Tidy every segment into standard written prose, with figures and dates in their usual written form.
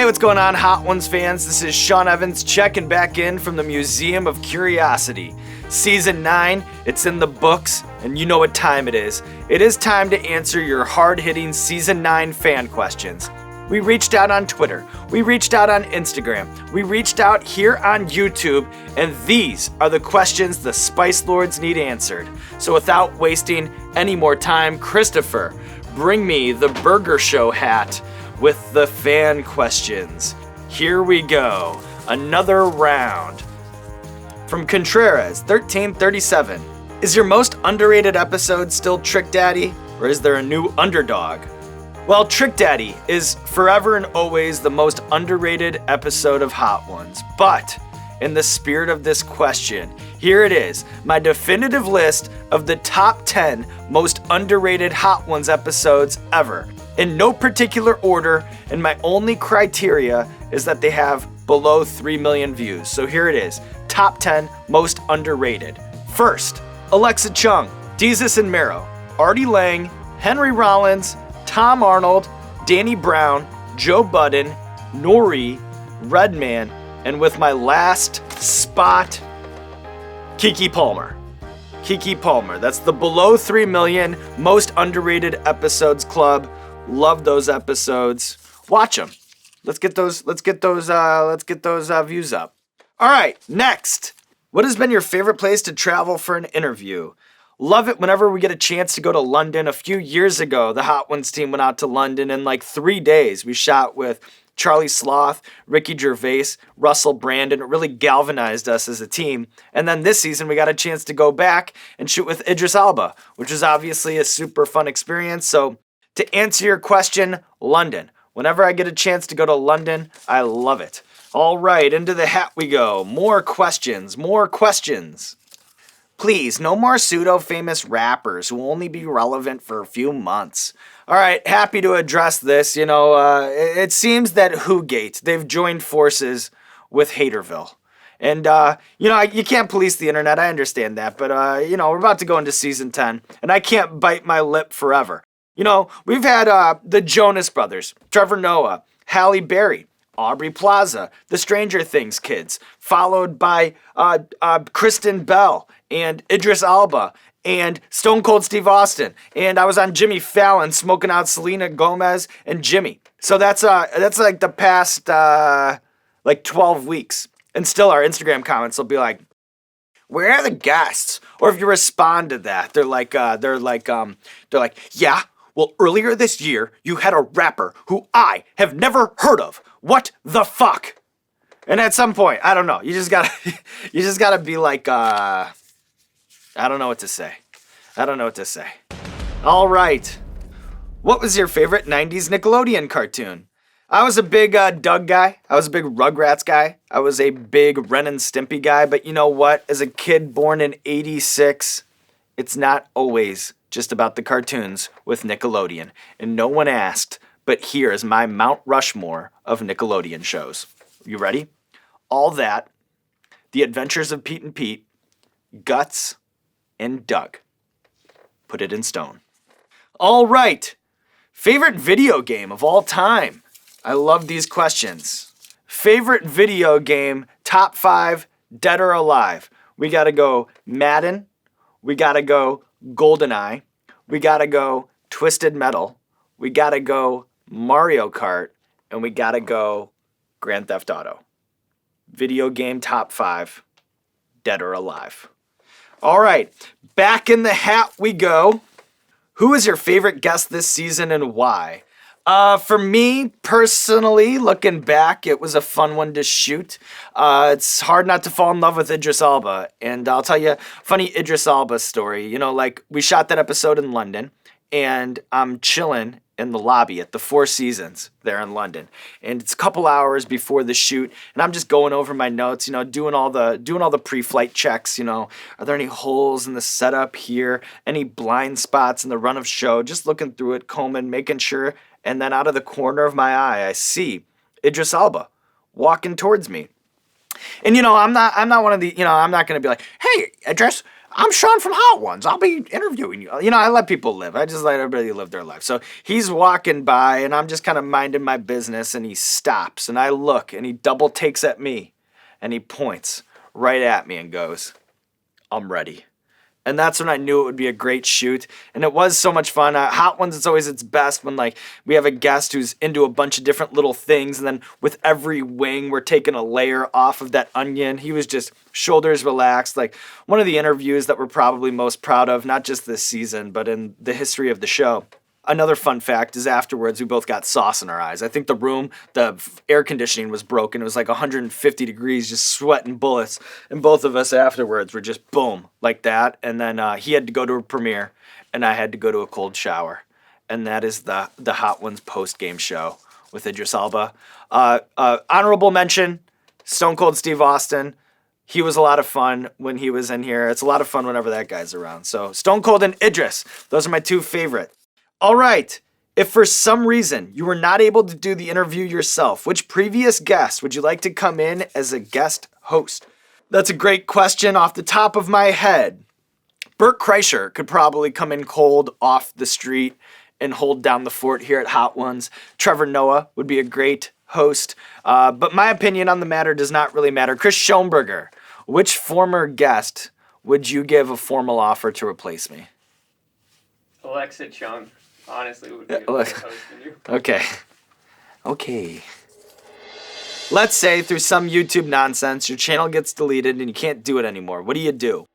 Hey, what's going on, Hot Ones fans? This is Sean Evans checking back in from the Museum of Curiosity. Season 9, it's in the books, and you know what time it is. It is time to answer your hard-hitting Season 9 fan questions. We reached out on Twitter, we reached out on Instagram, we reached out here on YouTube, and these are the questions the Spice Lords need answered. So without wasting any more time, Christopher, bring me the Burger Show hat with the fan questions. Here we go. Another round. From Contreras, 1337. Is your most underrated episode still Trick Daddy, or is there a new underdog? Well, Trick Daddy is forever and always the most underrated episode of Hot Ones, but in the spirit of this question, here it is, my definitive list of the top 10 most underrated Hot Ones episodes ever. In no particular order, and my only criteria is that they have below 3 million views. So here it is, top 10 most underrated. First, Alexa Chung, Desus and Mero, Artie Lang, Henry Rollins, Tom Arnold, Danny Brown, Joe Budden, Nori, Redman, and with my last spot, Keke Palmer. Keke Palmer, that's the below 3 million most underrated episodes club. Love those episodes. Watch them. Let's get those views up. All right, next. What has been your favorite place to travel for an interview? Love it whenever we get a chance to go to London. A few years ago, the Hot Ones team went out to London in like 3 days. We shot with Charlie Sloth, Ricky Gervais, Russell Brand, and it really galvanized us as a team. And then this season, we got a chance to go back and shoot with Idris Elba, which was obviously a super fun experience. So to answer your question, London. Whenever I get a chance to go to London, I love it. All right, into the hat we go. More questions. Please, no more pseudo-famous rappers who will only be relevant for a few months. All right, happy to address this. It seems that Whogate, they've joined forces with Haterville. And, you can't police the internet, I understand that. But, we're about to go into season 10, and I can't bite my lip forever. We've had the Jonas Brothers, Trevor Noah, Halle Berry, Aubrey Plaza, the Stranger Things kids, followed by Kristen Bell and Idris Elba and Stone Cold Steve Austin. And I was on Jimmy Fallon smoking out Selena Gomez and Jimmy. So that's like the past 12 weeks. And still our Instagram comments will be like, where are the guests? Or if you respond to that, they're like, yeah. Well, earlier this year, you had a rapper who I have never heard of. What the fuck? And at some point, I don't know. You just gotta be like, I don't know what to say. All right. What was your favorite 90s Nickelodeon cartoon? I was a big Doug guy. I was a big Rugrats guy. I was a big Ren and Stimpy guy. But you know what? As a kid born in '86, it's not always just about the cartoons with Nickelodeon. And no one asked, but here is my Mount Rushmore of Nickelodeon shows. You ready? All That, The Adventures of Pete and Pete, Guts, and Doug. Put it in stone. All right. Favorite video game of all time? I love these questions. Favorite video game, top 5, dead or alive? We gotta go Madden. We gotta go GoldenEye, we gotta go Twisted Metal, we gotta go Mario Kart, and we gotta go Grand Theft Auto. Video game top 5, dead or alive. All right, back in the hat we go. Who is your favorite guest this season and why? For me, personally, looking back, it was a fun one to shoot. It's hard not to fall in love with Idris Elba. And I'll tell you a funny Idris Elba story. We shot that episode in London, and I'm chilling in the lobby at the Four Seasons there in London. And it's a couple hours before the shoot, and I'm just going over my notes, doing all the pre-flight checks, are there any holes in the setup here? Any blind spots in the run of show? Just looking through it, combing, making sure. And then out of the corner of my eye, I see Idris Elba walking towards me. And I'm not one of the, I'm not going to be like, hey, Idris, I'm Sean from Hot Ones. I'll be interviewing you. You know, I let people live. I just let everybody live their life. So he's walking by, and I'm just kind of minding my business, and he stops, and I look, and he double takes at me, and he points right at me and goes, I'm ready. And that's when I knew it would be a great shoot. And it was so much fun. Hot Ones, it's always its best when like we have a guest who's into a bunch of different little things. And then with every wing, we're taking a layer off of that onion. He was just shoulders relaxed. Like one of the interviews that we're probably most proud of, not just this season, but in the history of the show. Another fun fact is afterwards, we both got sauce in our eyes. I think the air conditioning was broken. It was like 150 degrees, just sweating bullets. And both of us afterwards were just boom, like that. And then he had to go to a premiere, and I had to go to a cold shower. And that is the Hot Ones post-game show with Idris Elba. Honorable mention, Stone Cold Steve Austin. He was a lot of fun when he was in here. It's a lot of fun whenever that guy's around. So Stone Cold and Idris, those are my two favorite. All right, if for some reason you were not able to do the interview yourself, which previous guest would you like to come in as a guest host? That's a great question off the top of my head. Bert Kreischer could probably come in cold off the street and hold down the fort here at Hot Ones. Trevor Noah would be a great host, but my opinion on the matter does not really matter. Chris Schoenberger, which former guest would you give a formal offer to replace me? Alexa Chung. Honestly, would be a better host than you. Okay. Let's say through some YouTube nonsense, your channel gets deleted and you can't do it anymore. What do you do?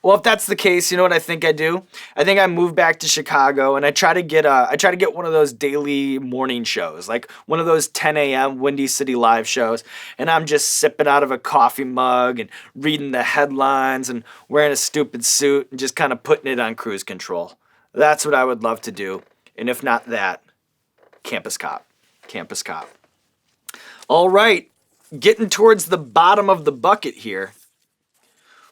Well, if that's the case, you know what I think I do? I think I move back to Chicago and I try to get one of those daily morning shows, like one of those 10 a.m. Windy City Live shows, and I'm just sipping out of a coffee mug and reading the headlines and wearing a stupid suit and just kind of putting it on cruise control. That's what I would love to do. And if not that, Campus Cop. Campus Cop. All right, getting towards the bottom of the bucket here.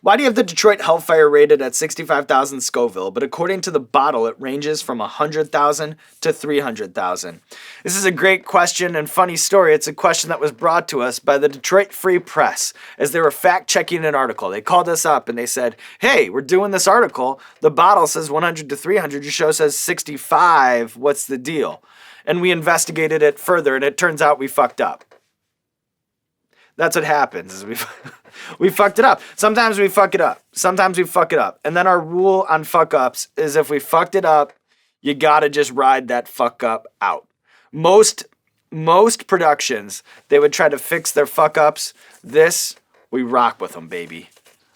Why do you have the Detroit Hellfire rated at 65,000 Scoville, but according to the bottle, it ranges from 100,000 to 300,000? This is a great question and funny story. It's a question that was brought to us by the Detroit Free Press as they were fact-checking an article. They called us up and they said, hey, we're doing this article. The bottle says 100 to 300. Your show says 65. What's the deal? And we investigated it further, and it turns out we fucked up. That's what happens, is we fucked it up. Sometimes we fuck it up. Sometimes we fuck it up. And then our rule on fuck ups is if we fucked it up, you gotta just ride that fuck up out. Most productions, they would try to fix their fuck ups. This, we rock with them, baby.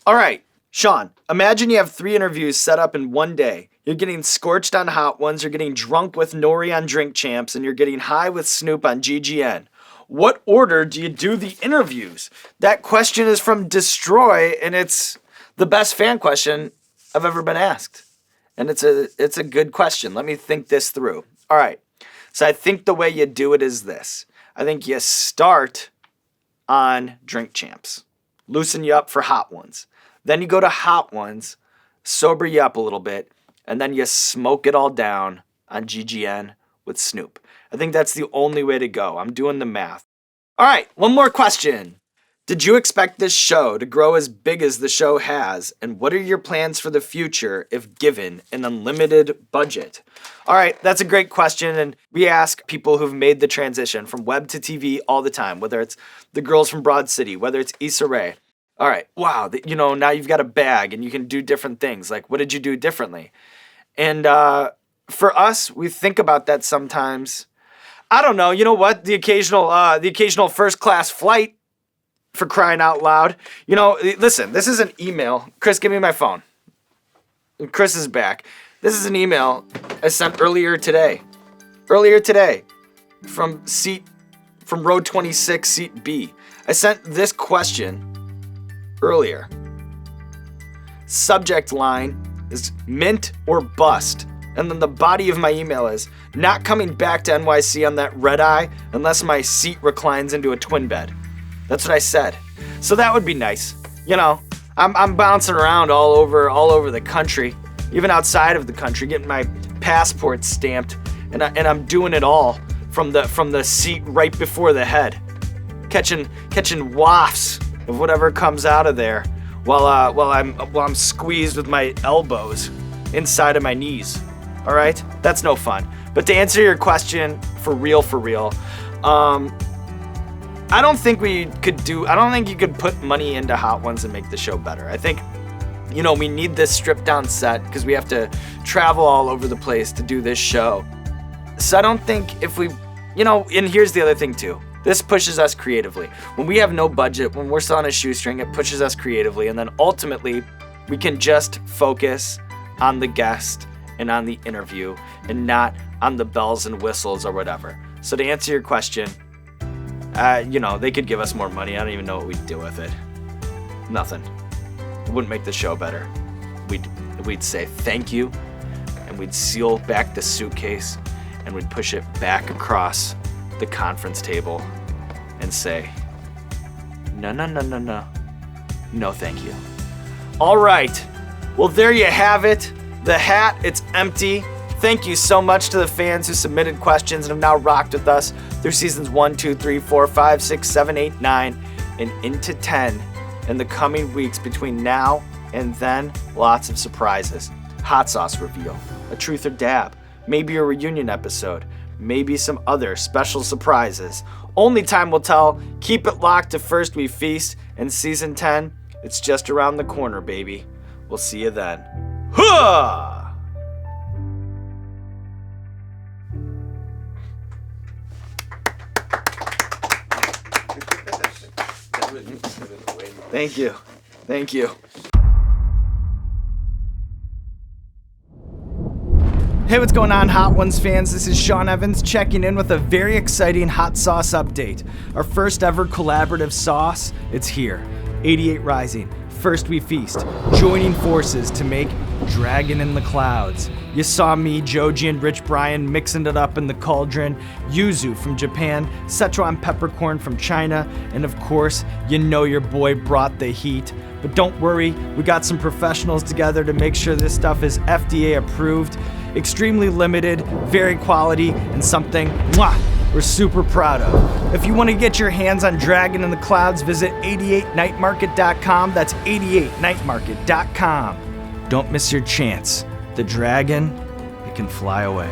All right, Sean, imagine you have 3 interviews set up in one day. You're getting scorched on Hot Ones, you're getting drunk with Nori on Drink Champs, and you're getting high with Snoop on GGN. What order do you do the interviews? That question is from Destroy, and it's the best fan question I've ever been asked. And it's a good question. Let me think this through. All right. So I think the way you do it is this. I think you start on Drink Champs. Loosen you up for Hot Ones. Then you go to Hot Ones, sober you up a little bit, and then you smoke it all down on GGN with Snoop. I think that's the only way to go. I'm doing the math. All right, one more question. Did you expect this show to grow as big as the show has? And what are your plans for the future if given an unlimited budget? All right, that's a great question. And we ask people who've made the transition from web to TV all the time, whether it's the girls from Broad City, whether it's Issa Rae. All right, wow, now you've got a bag and you can do different things. Like, what did you do differently? And for us, we think about that sometimes. I don't know. You know what? The occasional first class flight, for crying out loud. Listen, this is an email. Chris, give me my phone. Chris is back. This is an email I sent earlier today. From row 26, seat B. I sent this question earlier. Subject line is mint or bust. And then the body of my email is, not coming back to NYC on that red eye unless my seat reclines into a twin bed. That's what I said. So that would be nice. I'm bouncing around all over the country, even outside of the country, getting my passport stamped, and I'm doing it all from the seat right before the head, catching wafts of whatever comes out of there while I'm squeezed with my elbows inside of my knees. All right, that's no fun. But to answer your question, for real, I don't think you could put money into Hot Ones and make the show better. I think, we need this stripped down set because we have to travel all over the place to do this show. So I don't think if we, and here's the other thing too. This pushes us creatively. When we have no budget, when we're still on a shoestring, it pushes us creatively. And then ultimately, we can just focus on the guest and on the interview and not on the bells and whistles or whatever. So to answer your question, they could give us more money. I don't even know what we'd do with it. Nothing. It wouldn't make the show better. We'd say thank you, and we'd seal back the suitcase, and we'd push it back across the conference table and say, no, thank you. All right. Well, there you have it. The hat, it's empty. Thank you so much to the fans who submitted questions and have now rocked with us through seasons 1, 2, 3, 4, 5, 6, 7, 8, 9, and into 10 in the coming weeks. Between now and then, lots of surprises. Hot sauce reveal, a truth or dab, maybe a reunion episode, maybe some other special surprises. Only time will tell. Keep it locked to First We Feast, and season 10, it's just around the corner, baby. We'll see you then. Huh! Thank you. Hey, what's going on, Hot Ones fans? This is Sean Evans checking in with a very exciting hot sauce update. Our first ever collaborative sauce, it's here. 88 Rising, First We Feast, joining forces to make Dragon in the Clouds. You saw me, Joji, and Rich Brian mixing it up in the cauldron, yuzu from Japan, Szechuan peppercorn from China, and of course, your boy brought the heat. But don't worry, we got some professionals together to make sure this stuff is FDA approved, extremely limited, very quality, and something we're super proud of. If you want to get your hands on Dragon in the Clouds, visit 88nightmarket.com. That's 88nightmarket.com. Don't miss your chance. The dragon, it can fly away.